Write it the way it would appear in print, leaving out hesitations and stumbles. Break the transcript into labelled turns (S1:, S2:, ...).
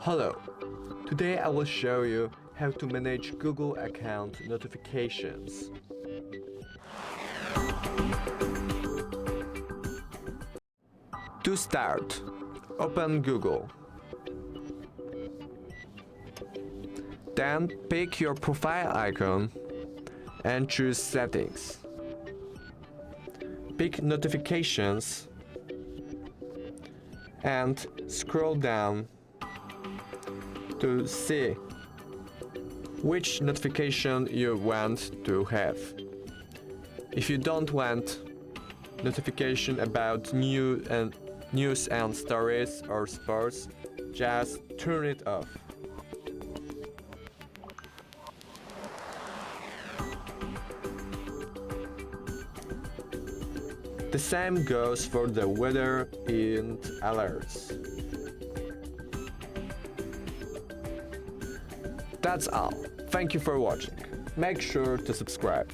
S1: Hello, today I will show you how to manage Google account notifications. To start, open Google. Then pick your profile icon and choose Settings. Pick Notifications and scroll down to see which notification you want to have. If you don't want notification about news and stories or sports, just turn it off. The same goes for the weather and alerts. That's all. Thank you for watching. Make sure to subscribe.